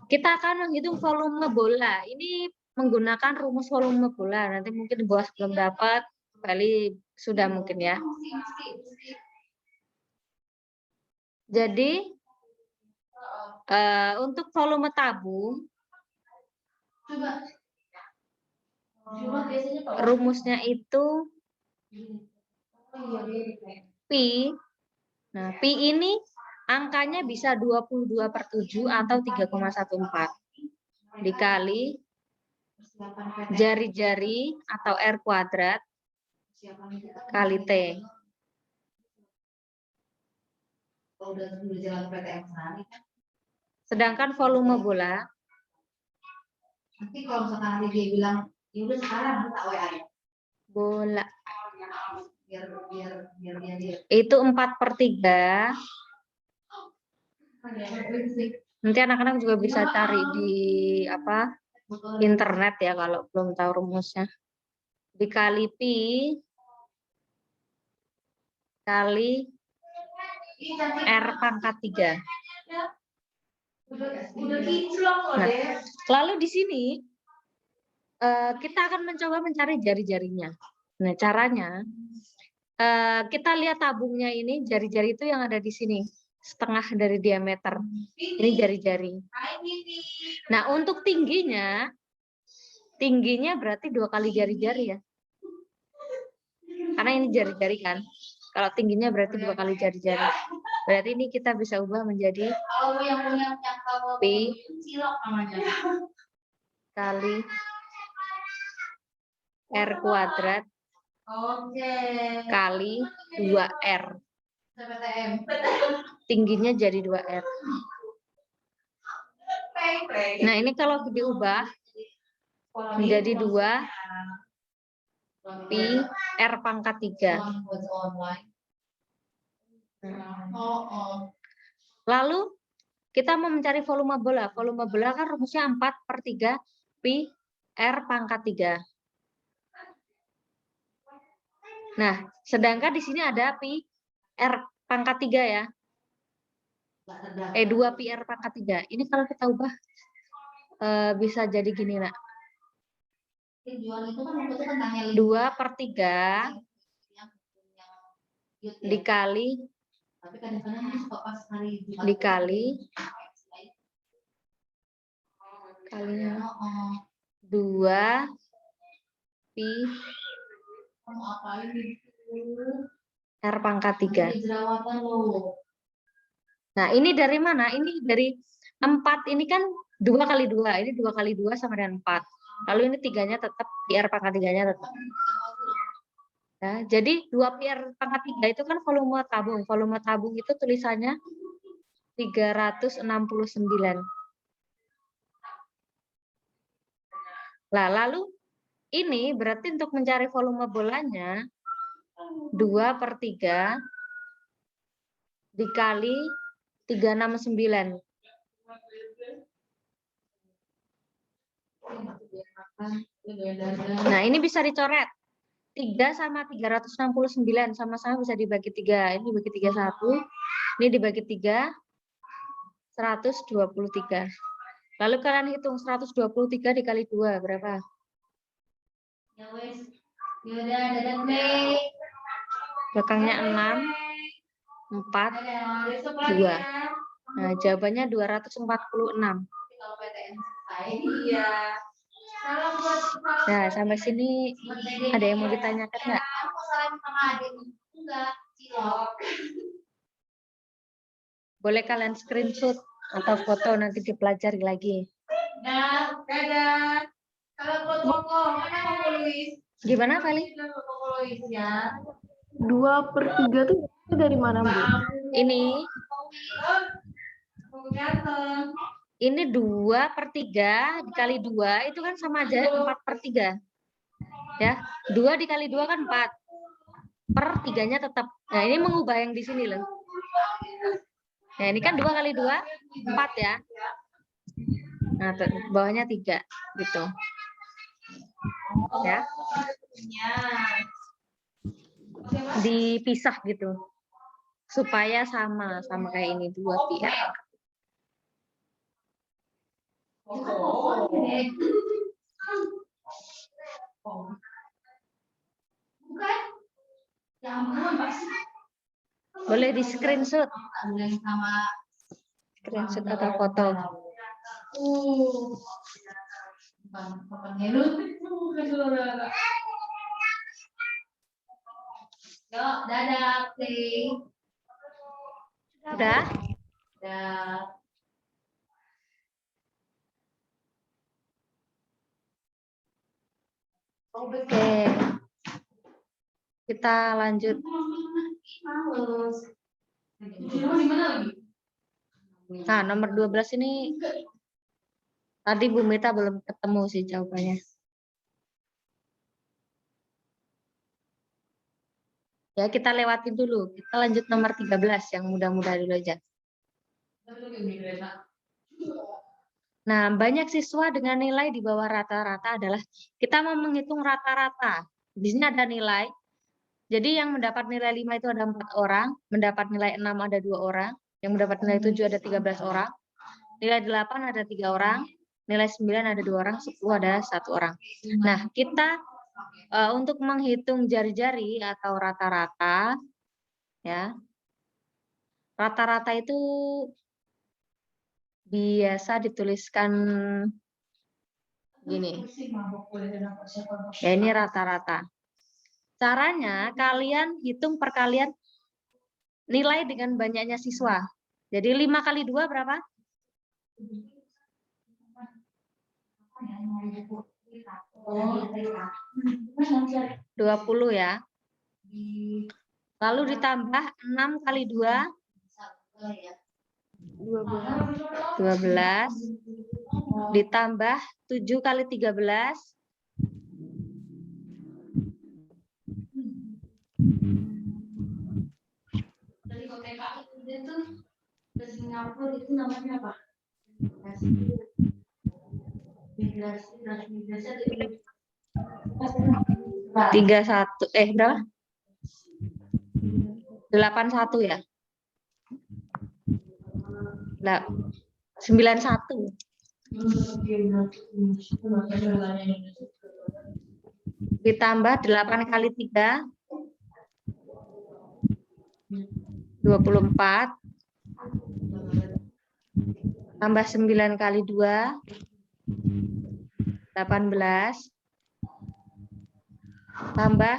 kita akan menghitung volume bola. Ini menggunakan rumus volume bola. Nanti mungkin di bawah belum dapat, kali sudah mungkin ya. Jadi, untuk volume tabung, rumusnya itu Pi. Nah, Pi ini angkanya bisa 22/7 atau 3,14 dikali jari-jari atau R kuadrat kali T. Sedangkan volume bola, nanti kalau misalkan nanti dia bilang, ya udah sekarang tak WA ya. bola Biar itu 4/3. Nanti anak-anak juga bisa cari di internet ya kalau belum tahu rumusnya. Dikali Pi kali R pangkat 3. Udah kinclong loh, Nah, deh. lalu di sini kita akan mencoba mencari jari-jarinya. Nah, caranya kita lihat tabungnya ini, jari-jari itu yang ada di sini, setengah dari diameter. Ini jari-jari. Nah, untuk tingginya berarti 2 kali jari-jari ya. Karena ini jari-jari kan. Kalau tingginya berarti 2 kali jari-jari. Berarti ini kita bisa ubah menjadi Pi kali R kuadrat kali 2R. Tingginya jadi 2R. Nah, ini kalau diubah menjadi 2 Pi R pangkat 3. Lalu kita mau mencari volume bola. Volume bola kan rumusnya 4/3 Pi R pangkat 3. Nah, sedangkan di sini ada Pi R pangkat 3 ya. 2 Pi R pangkat 3. Ini kalau kita ubah bisa jadi gini, nak. 2/3 dikali kalinya 2 Pi R pangkat 3. Nah, ini dari mana? Ini dari 4. Ini kan 2 kali 2. Ini 2 kali 2 sama dengan 4. Lalu ini 3-nya tetap, Pi R pangkat 3-nya tetap. Nah, jadi 2 Pi R pangkat 3 itu kan volume tabung. Volume tabung itu tulisannya 369. Nah, lalu ini berarti untuk mencari volume bolanya 2/3 dikali 369. Nah, ini bisa dicoret. 3 sama 369 sama-sama bisa dibagi 3. Ini dibagi 31. Ini dibagi 3. 123. Lalu kalian hitung 123 dikali 2 berapa? Belakangnya 6, 4, 2. Nah, jawabannya 246. Nah, sampai sini ada yang mau ditanyakan nggak? Boleh kalian screenshot atau foto nanti dipelajari lagi. Gimana, Feli? 2/3 tuh dari mana, Bu? Ini 2/3 dikali 2 itu kan sama aja 4/3. Ya, 2 dikali 2 kan 4. Per 3-nya tetap. Nah, ini mengubah yang di sini loh. Nah, ini kan 2 kali 2, 4 ya. Nah, bawahnya 3 gitu. Ya. dipisah gitu. Supaya sama kayak ini, 2 pi r. Bukan? Ya ampun, pasti. Boleh di screenshot, Sama screenshot atau foto. Bukan ngelus. Yuk, dadah, Play. Udah? Dadah. Oke. Kita lanjut. Males. Di mana lagi? Nah, nomor 12 ini tadi Bu Mita belum ketemu sih jawabannya. Ya, kita lewatin dulu. Kita lanjut nomor 13 yang mudah-mudah dulu aja. Nah, banyak siswa dengan nilai di bawah rata-rata adalah kita mau menghitung rata-rata. Di sini ada nilai. Jadi yang mendapat nilai 5 itu ada 4 orang, mendapat nilai 6 ada 2 orang, yang mendapat nilai 7 ada 13 orang, nilai 8 ada 3 orang, nilai 9 ada 2 orang, 10 ada 1 orang. Nah, kita untuk menghitung jari-jari atau rata-rata, ya, rata-rata itu biasa dituliskan gini. Ya, ini rata-rata. Caranya kalian hitung perkalian nilai dengan banyaknya siswa. Jadi 5 kali 2 berapa? 20 ya. Lalu ditambah 6 kali 2. 12. Ditambah 7 kali 13. Dari OTK itu ke Singapura itu namanya apa? Migrasi 31 berapa? 81 ya? 91. Ditambah 8 kali 3. 24. Tambah 9 kali 2. 18. Tambah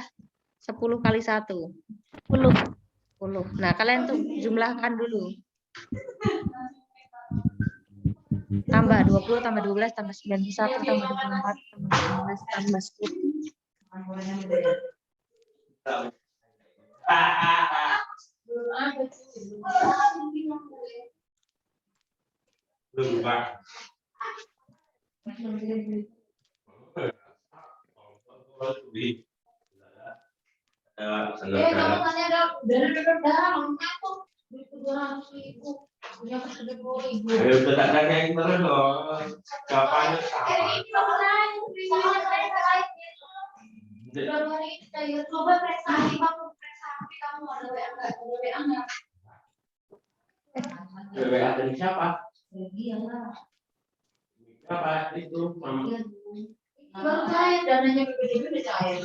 10 kali 1. 10. Nah, kalian tuh jumlahkan dulu. Tambah 20, tambah 12, tambah 91, tambah 24, tambah 19, tambah 10. Kamu tanya dong, dari darah aku 200.000. Punya ke-70.000. Udah tak ada yang bener dong. Jawabannya sama. Baru hari ini saya coba prestasi kamu ada WA enggak? Ada WA enggak? WA dari siapa? Iya lah. Siapa itu? Mama. Baru cair dananya BPDB udah cair.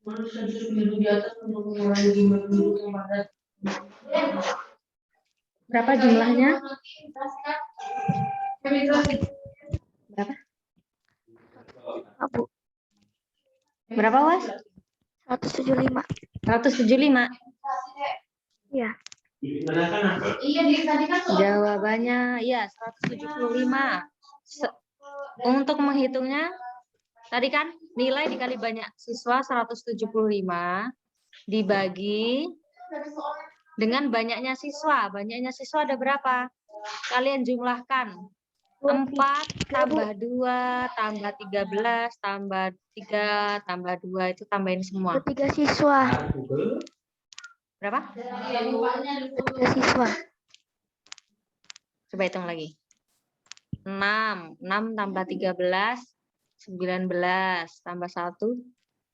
Baru saja seminggu di atas untuk mengurangi jumlah penduduk yang padat. Berapa jumlahnya? Berapa? Bu, Berapa, Was? 175. 175. Iya. Digunakan apa? Iya, tadi kan Jawabannya ya 175. Untuk menghitungnya tadi kan nilai dikali banyak siswa 175 dibagi dengan banyaknya siswa. Banyaknya siswa ada berapa? Kalian jumlahkan. 4 tambah 2 tambah 13 tambah 3 tambah 2 itu tambahin semua. 3 siswa. Berapa? 3 siswa. Coba hitung lagi. 6 tambah 13 19 tambah 1,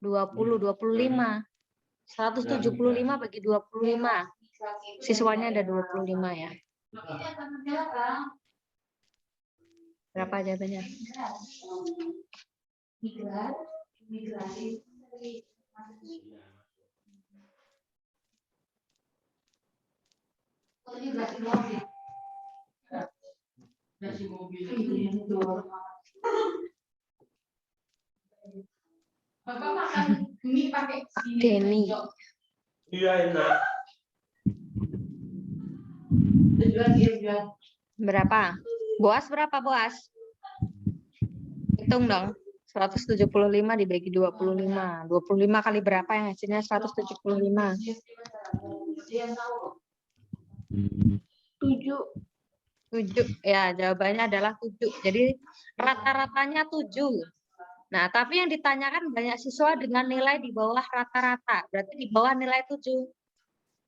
20, 25. 175 bagi 25. Siswanya ada 25 ya. Berapa jawabannya? Bapak makan mie pakai sini. Denny. Iya enak. Jual. Berapa? Boas berapa, Boas? Hitung dong. 175 dibagi 25. 25 kali berapa yang hasilnya 175? 7. 7. Ya, jawabannya adalah 7. Jadi rata-ratanya 7. Nah, tapi yang ditanyakan banyak siswa dengan nilai di bawah rata-rata. Berarti di bawah nilai 7.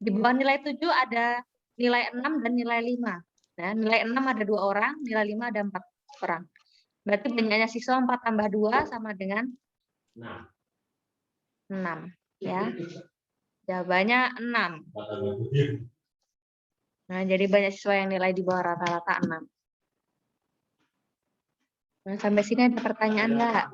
Di bawah nilai 7 ada nilai 6 dan nilai 5. Nah, nilai 6 ada 2 orang, nilai 5 ada 4 orang. Berarti banyaknya siswa 4 tambah 2 sama dengan 6. Ya. Jawabannya 6. Nah, jadi banyak siswa yang nilai di bawah rata-rata 6. Nah, sampai sini ada pertanyaan enggak?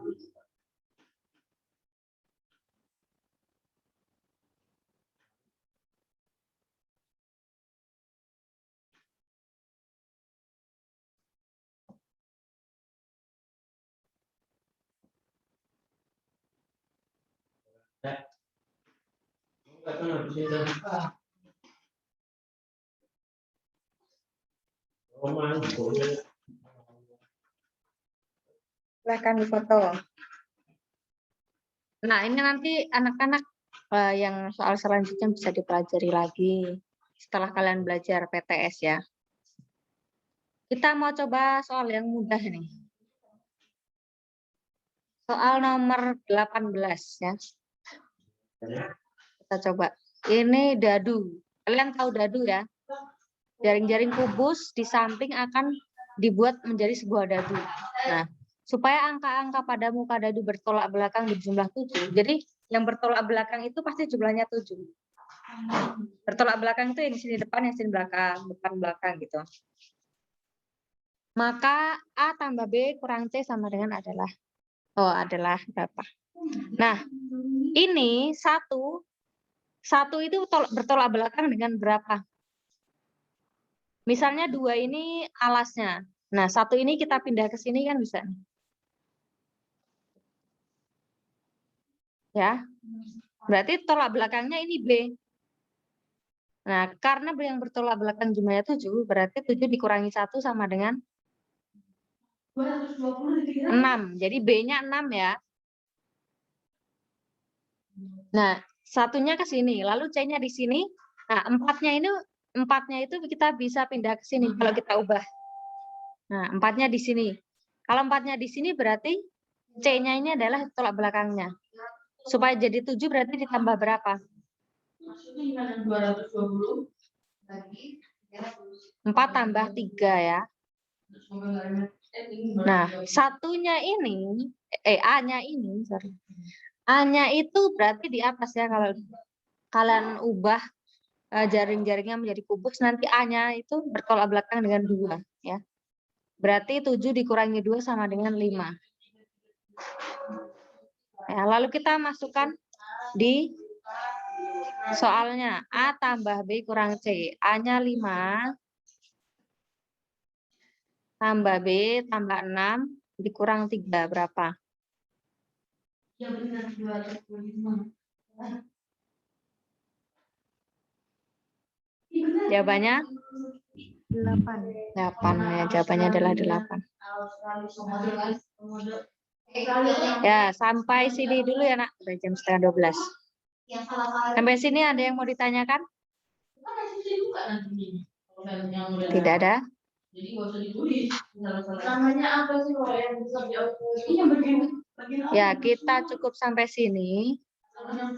Silahkan difoto. Nah, ini nanti anak-anak yang soal selanjutnya bisa dipelajari lagi setelah kalian belajar PTS ya. Kita mau coba soal yang mudah nih. Soal nomor 18 ya. Kita coba. Ini dadu. Kalian tahu dadu ya? Jaring-jaring kubus di samping akan dibuat menjadi sebuah dadu. Nah, supaya angka-angka pada muka dadu bertolak belakang berjumlah 7. Jadi yang bertolak belakang itu pasti jumlahnya 7. Bertolak belakang itu yang di sini depan, yang di sini belakang, depan belakang gitu. Maka A tambah B kurang C sama dengan adalah berapa? Nah, ini satu itu bertolak belakang dengan berapa? Misalnya 2 ini alasnya. Nah, 1 ini kita pindah ke sini kan bisa. Ya. Berarti tolak belakangnya ini B. Nah, karena B yang bertolak belakang jumlahnya 7, berarti 7 dikurangi 1 sama dengan 6. Jadi B-nya 6 ya. Nah, satunya ke sini, lalu C-nya di sini. Nah, 4-nya itu kita bisa pindah ke sini kalau kita ubah. Nah, 4-nya di sini. Kalau 4-nya di sini berarti C-nya ini adalah tolak belakangnya. Supaya jadi 7 berarti ditambah berapa? 4 tambah 3 ya. Nah, satunya ini, A-nya ini, sorry. A-nya itu berarti di atas ya, kalau kalian ubah jaring-jaringnya menjadi kubus, nanti A-nya itu bertolak belakang dengan 2 ya. Berarti 7 dikurangi 2 sama dengan 5. Ya, lalu kita masukkan di soalnya A tambah B kurang C. A-nya 5 tambah B tambah 6 dikurang 3 berapa? Ya benar 225. Jawabannya 8. 8 ya, jawabannya adalah 8. Ya, sampai sini dulu ya, Nak. Udah jam setengah 12. Sampai sini ada yang mau ditanyakan? Tidak ada? Jadi nggak usah ditulis. Namanya apa sih kalau yang bisa iya begini. Ya, kita cukup sampai sini.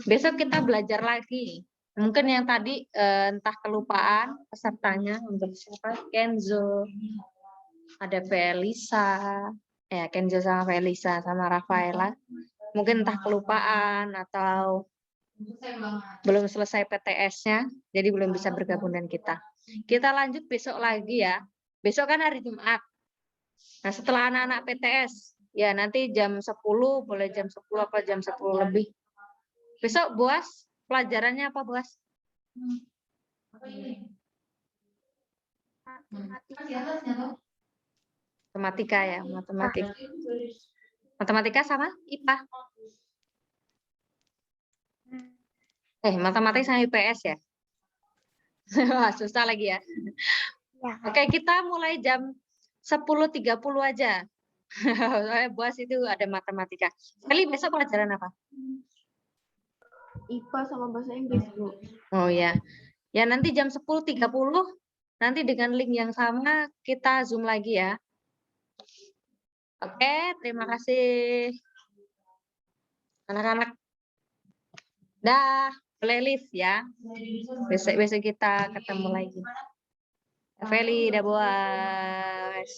Besok kita belajar lagi. Mungkin yang tadi entah kelupaan pesertanya untuk siapa? Kenzo, ada Felisa, Ya, Kenzo sama Felisa sama Rafaela. Mungkin entah kelupaan atau belum selesai PTS-nya, jadi belum bisa bergabung dengan kita. Kita lanjut besok lagi ya. Besok kan hari Jumat. Nah, setelah anak-anak PTS, ya nanti jam 10, boleh jam 10 apa jam 10 lebih. Besok Boas, pelajarannya apa Boas? Apa ini? Matematika ya, matematika. Matematika sama IPA. Matematika sama IPS ya? Wah, susah lagi ya. Oke, kita mulai jam 10.30 aja. Soalnya Boas itu ada matematika. Feli, besok pelajaran apa? IPA sama bahasa Inggris, Bu. Oh ya. Ya nanti jam 10.30 nanti dengan link yang sama kita Zoom lagi ya. Oke, terima kasih anak-anak. Dah, boleh live ya. Besok kita ketemu lagi. Feli, dah Boas.